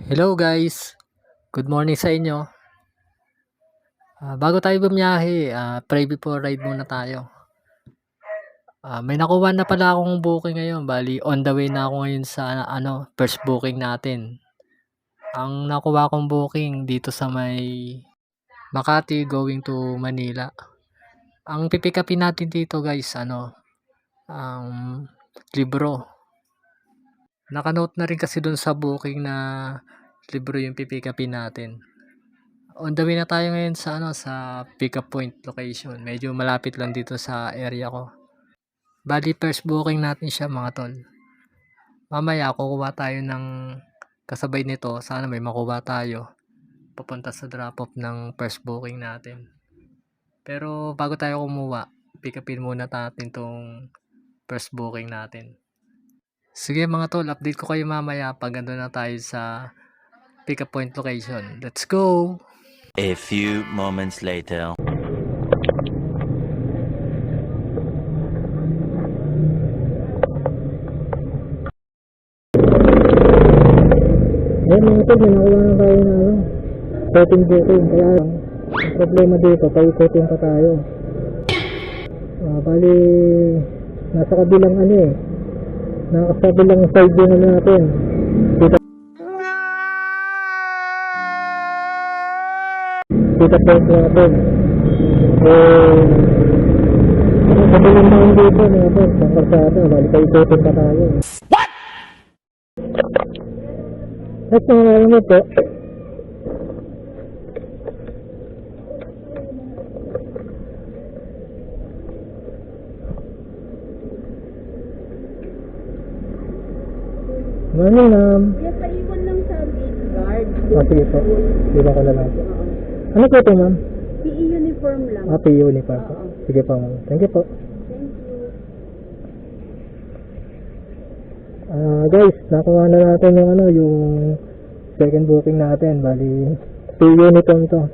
Hello guys, good morning sa inyo. Bago tayo bumiyahe, pray before ride muna tayo. May nakuha na pala akong booking ngayon, bali on the way na ako ngayon sa first booking natin. Ang nakuha kong booking dito sa may Makati going to Manila. Ang pipick upin natin dito guys, ang libro. Nakanote na rin kasi dun sa booking na libro yung pipick upin natin. On the way na tayo ngayon sa pick up point location. Medyo malapit lang dito sa area ko. Bali first booking natin siya mga tol. Mamaya kukuha tayo ng kasabay nito. Sana may makuha tayo papunta sa drop off ng first booking natin. Pero bago tayo kumuha, pick upin muna natin tong first booking natin. Sige mga tol, update ko kayo mamaya pag ando na tayo sa pick up point location. Let's go! A few moments later. Ayan mga tol, may nakuha na tayo na floating booking. Kaya ang problema dito, paikutin pa tayo. Bali, nasa kabilang nasa kabilang side din natin. Dito point natin. Kabilang naman dito mga tol, sa karsada. Bali, paikutin pa tayo. What? At nangyayari mo po. Morning, ma'am. Yes, paiwan lang sa gate guard. Sige po. Diba ko na lang po. Ano po ito, ma'am? PE uniform lang. PE uniform po. Sige po, ma'am. Thank you po. Thank you. Guys, nakuha na natin yung second booking natin. Bali, PE uniform to.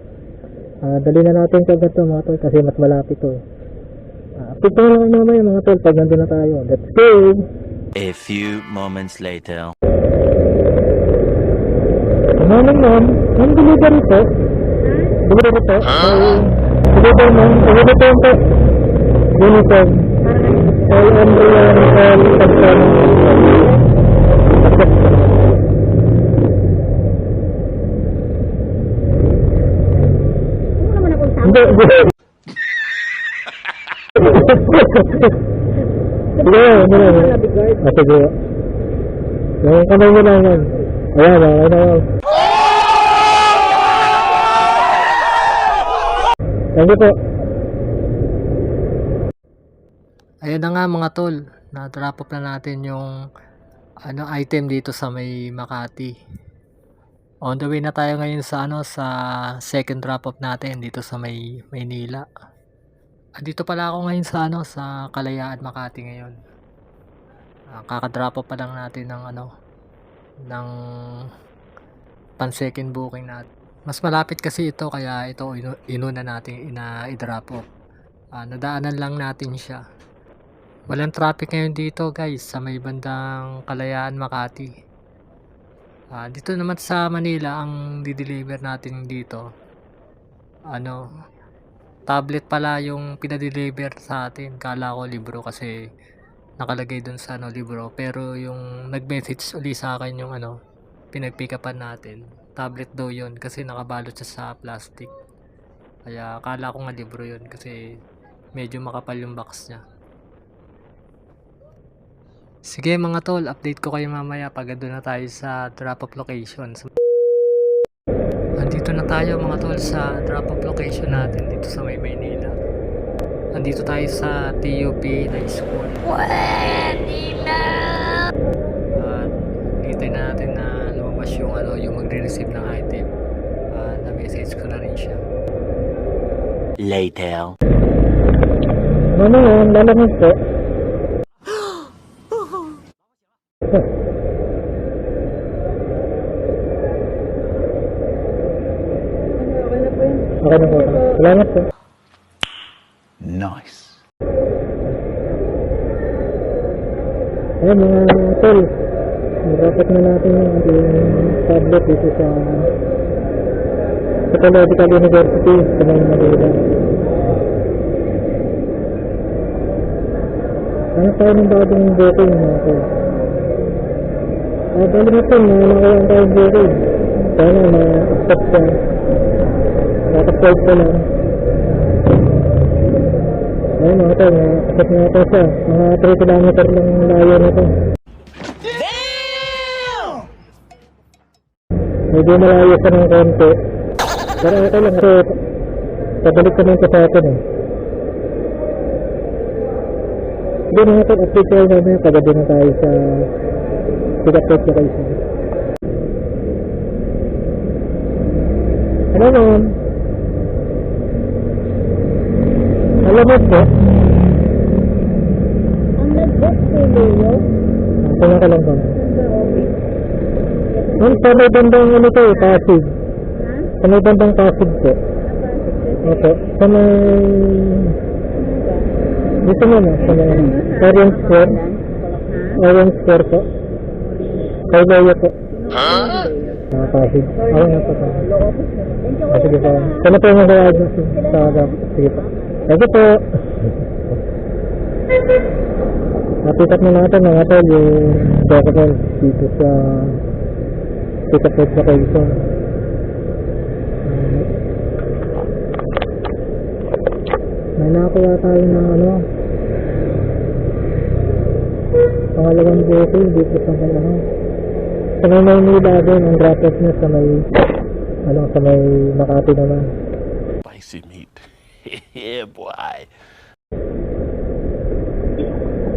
Dali na natin kagad to mga tol kasi mas malapit to. Update na lang mamaya mga tol pag nandun na tayo. Let's go! A few moments later. Morning, ma'am. Ma'am, delivery po. Delivery po. Delivery, ma'am. Uniform po. Uniform. All Umbrian and Pagsan. Ano naman akong Hindi, tama? hindi. Sige, ano lang. Sige. Yung kamay mo lang yan. Ayan, okay na yan. Thank you po. Ayan na nga mga tol. Na-drop off na natin yung item dito sa may Makati. On the way na tayo ngayon sa second drop off natin dito sa may Maynila. Andito pala ako ngayon sa Kalayaan Makati ngayon. Kaka-drop off pa lang natin ng pan second booking natin. Mas malapit kasi ito kaya ito inuna natin i-drop off. Nadaanan lang natin siya. Walang traffic ngayon dito guys sa may bandang Kalayaan Makati. Dito naman sa Manila ang di-deliver natin dito. Tablet pala yung pinadeliver sa atin. Kala ko libro kasi nakalagay dun sa libro. Pero yung nag-message uli sa akin yung pinag-pick upan natin. Tablet daw yun kasi nakabalot siya sa plastic. Kaya akala ko nga libro yun kasi medyo makapal yung box niya. Sige mga tol, update ko kayo mamaya pag doon na tayo sa drop off location. Andito na tayo mga tol sa drop off location natin dito sa may Maynila. Andito tayo sa TUP High School. Pwede na! At hintay na natin na lumabas yung magre-receive ng item. Na-message ko na rin siya. Later. Ano yan? Lalamig po. Okay na po yun. Okay na po. Salamat po. Nice. Ayan mga tol. Nagapot na natin yung ating tablet dito sa Technological University sa Manila. Ano tayo ng bagong booking mga ko? Bali natin na nakuha tayong booking. Sana na-accept siya. Nakapag ko lang. Ayun mga ko, na-accept na ito siya. Mga 3 kilometer lang layo na ito. Medyo malayo siya ng konti. Pero okay lang kasi pabalik naman ko sa atin eh. Hindi na natin update kayo namin pagod na tayo sa Singapore location. Hello ma'am. Alamot po. Ang nag-book po Leo. Tingnan ka lang ba? Sa office. Ma'am, sa may bandang ano to eh, Pasig. Ha? Sa may bandang Pasig po. Opo. Sa may... Dito mo na, sa may Orion Square. Orion Square po. Kay Leo po. Pasig. Ako nga po. Sige po. Sana po yung magawa dyan sa agap. Sige po. Sige po. Napitat na natin mga tol yung documents dito sa Singapore location. May nakakuha tayo ng ano pangalawang booking dito sa may ano sa may Maynila din ang drop-off niya sa may ano sa may Makati naman. Spicy meat. Yeah, boy.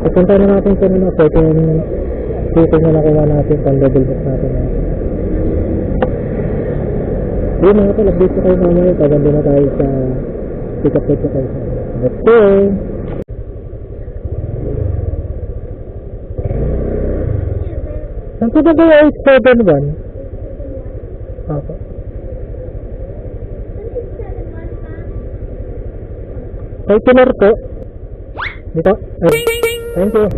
Pupunta na natin sa mga second booking na nakuha natin pang double book natin. Yun mga ito, update ko kayo mamaya paganda na tayo sa Singapore location. Let's go! Saan ko na ba yung 871? Ako. Kay Pilar po. Dito. Ay. Thank you.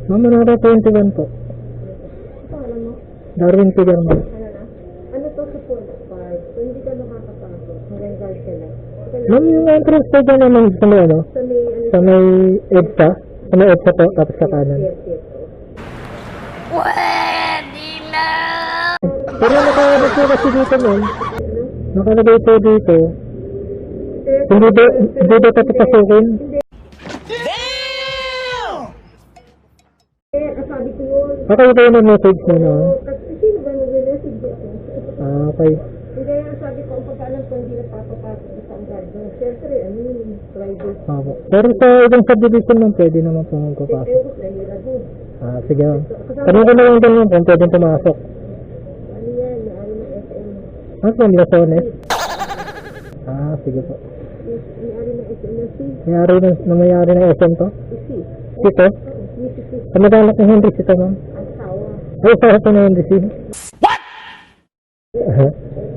Ma'am, Manara 21 po. Ito, alam mo? Darwin Pilar ma'am. Ano na? Ano to sa phone card? So, hindi ka makakapasok. Hanggang guard ka lang. Ma'am, yung entrance po dyan naman sa may ano? Sa may, ano, Sa may EDSA. Sa may EDSA po, tapos sa kanan. yes. Pero nakalagay po kasi dito ma'am. Nakalagay po dito. Hindi ba papapasukin? Sabi ko yun. Okay ba yung message mo na? Kasi sino ba nag-message ako? Okay. Hindi, sabi ko, ang pagkaalam ko hindi napapapasok sa ang guard. Siyempre, ano yun, private. Opo. Pero sa ibang subdivision ma'am, pwede naman po magpapasok. Ewan ko, nahira din. Sige ma'am. Tanong ko na lang din ma'am kung pwedeng pumasok. Ano yan, ano na SM. Ano ma'am, Lasones? Sige po. May-ari na SM na si. May-ari ng SM to? Si. Dito? Mrs. Kamag-anak ng Henry ito ma'am. Asawa. Ay, sa po na Henry si. What?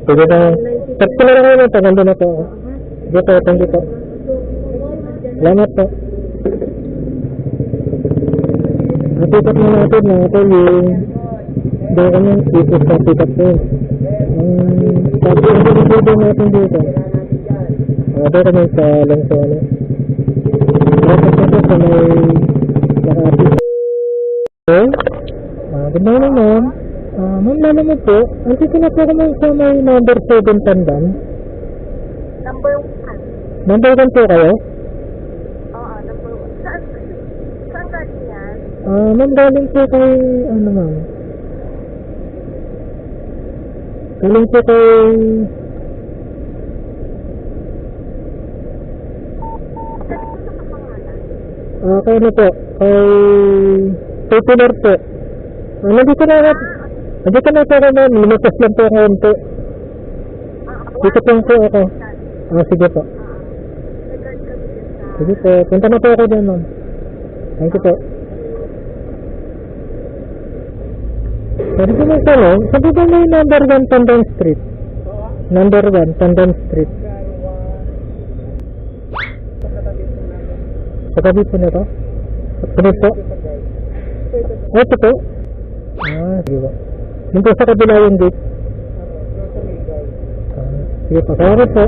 Sige po ma'am. Text ko na lang kayo ma'am, paganda na po ako. Sige po, thank you po. Salamat po. Napitat na natin mga ito yung documents dito sa pick-up point. Tapos yung pinipili natin dito. Documents sa lang sa ano. Tapos ito sa may Makati. Okay. Good morning ma'am. Ma'am, lalo mo po, andito na po ako ma'am sa may number 7 Pandan. Number 1. Number 1 po kayo? Oo, number 1. Saan galing yan? Ma'am, galing po kay, ano ma'am? Galing po kay... kay ano po? Kay Pilar po. Nandito na ako. Nandito na po ako ma'am. Lumakas lang po ako konti. Dito po ako. Sige po. Sige po. Punta na po ako dyan ma'am. Thank you po. Pwede ko may tanong, sabi ba may number 1 Pandan Street? Number 1 Pandan Street. Sa gabi po na to? Sunod po? Ito po? Sige po. Yung po sa kabila yung gate? Sige po, salamat po.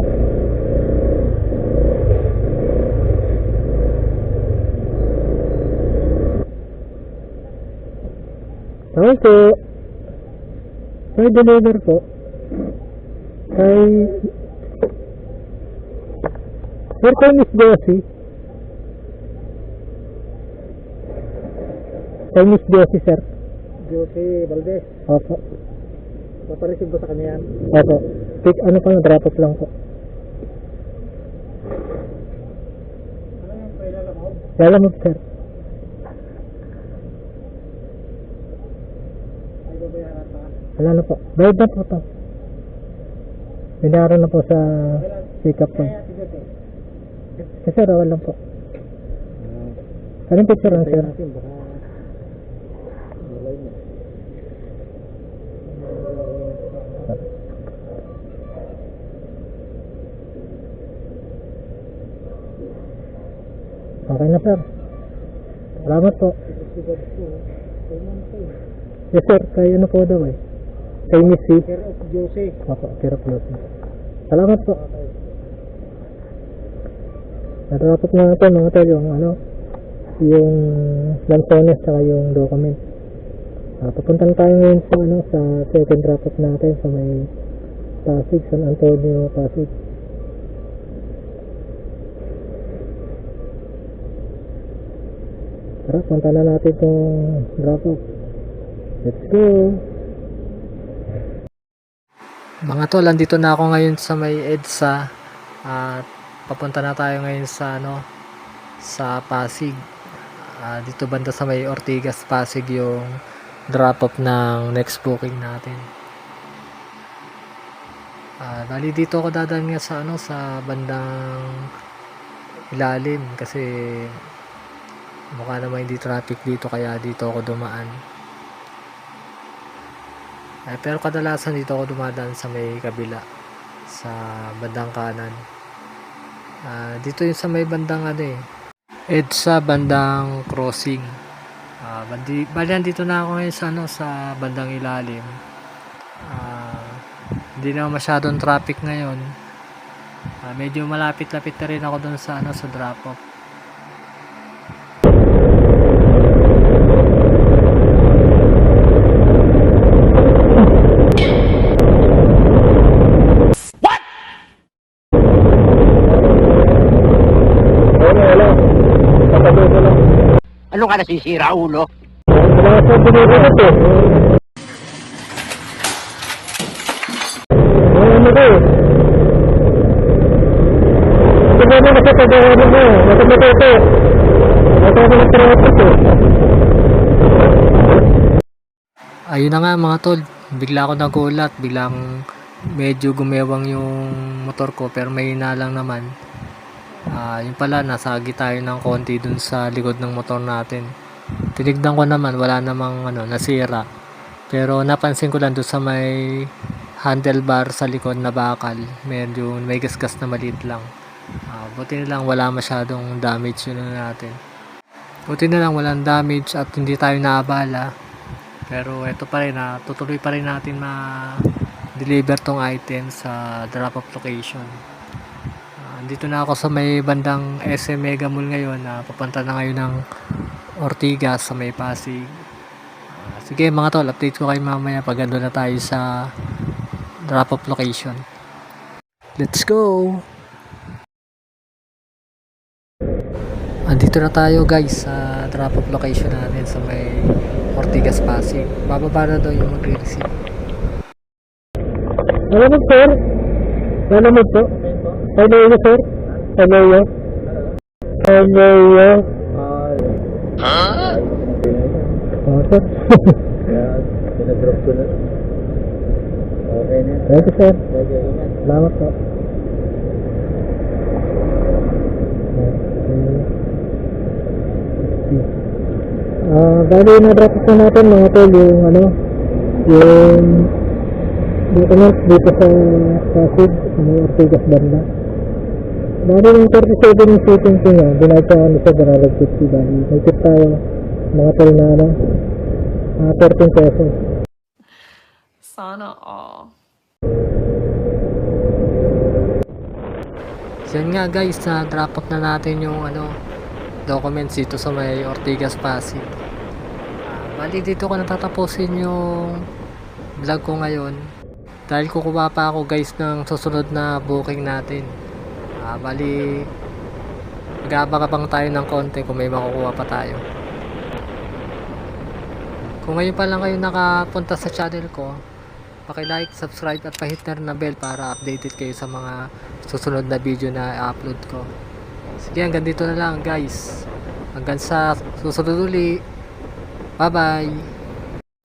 Salamat po. May deliver po. Kay... Sir, kay Miss Josie. Kay Miss Josie, sir. Josie Valdez. Opo. Papareceive ba sa kanya yan? Opo. Pick, ano pa, drop off lang po. Ano yung pailalamog? Lalamog, sir. Ay, babayaran pa? Wala na po. Bayad na po ito. Binayaran na po sa pick-up po. Kasi sir, wala lang po. Anong picture lang, sir? Okay na, sir. Salamat po. Yes, sir. Kay ano po daw eh. Kay Miss C. Care of Jose. Opo, care of Jose. Salamat po. Natapos na natin mga tol yung ano, yung lansones saka yung document. Papunta na tayo ngayon sa ano, sa second drop off natin sa may Pasig, San Antonio, Pasig. Tara, punta na natin itong drop off. Let's go! Mga tol, andito na ako ngayon sa may EDSA at papunta na tayo ngayon sa ano, sa Pasig. Dito banda sa may Ortigas, Pasig yung drop off ng next booking natin. Bali dito ako dadaan nga sa ano, sa bandang ilalim kasi mukha naman hindi traffic dito kaya dito ako dumaan. Pero kadalasan dito ako dumadaan sa may kabila, sa bandang kanan. Dito yung sa may bandang ano eh, EDSA bandang crossing. Bali dito na ako ngayon sa ano, sa bandang ilalim. Hindi na masyadong traffic ngayon. Medyo malapit-lapit na rin ako dun sa ano, sa drop off. Ano ka nasisira, ulo? Wala sa deliver ito. Ano ko eh. Ito ba naman sa pag-awarin mo? Nasa ito. Nasa mga traffic eh. Ayun na nga mga tol, bigla ako nagulat, biglang medyo gumewang yung motor ko pero may hina lang naman. Yun pala, nasagi tayo ng konti dun sa likod ng motor natin. Tinignan ko naman, wala namang ano, nasira. Pero napansin ko lang dun sa may handlebar sa likod na bakal, medyo may gasgas na maliit lang. Buti na lang wala masyadong damage yun natin. Buti na lang walang damage at hindi tayo naabala. Pero ito pa rin, tutuloy pa rin natin ma-deliver tong item sa drop-off location. Dito na ako sa may bandang SM Mega Mall ngayon. Papunta na ngayon ng Ortigas sa may Pasig. Sige mga tol, update ko kayo mamaya pag ando na tayo sa drop-off location. Let's go! Andito na tayo guys sa drop-off location natin sa may Ortigas, Pasig. Bababa na daw yung magre-receive. Malamig sir. Malamig po. Hello sir. Hello. Hello. Huh? Sir. Pinadrop ko na. Okay na. Thank you sir. Ingat. Salamat po. Bali na-drop na natin mga tol yung ano, yung document dito sa Pasig, sa may Ortigas banda. Bali yung 37 yung shooting ko niya, binayad sa ano sa Banalag 50, bali. May tip tayo, mga tol na ano, 13 pesos. Sana all. So yun nga guys, na drop off na natin yung ano, documents dito sa may Ortigas Pasig. Bali dito ko natatapusin yung vlog ko ngayon. Dahil kukuha pa ako guys ng susunod na booking natin. Bali mag-aabang tayo ng konti kung may makukuha pa tayo. Kung ngayon pa lang kayo nakapunta sa channel ko, paki-like, subscribe at pa-hit na rin na bell para updated kayo sa mga susunod na video na i-upload ko. Sige, hanggang dito na lang guys. Hanggang sa susunod uli. Bye bye.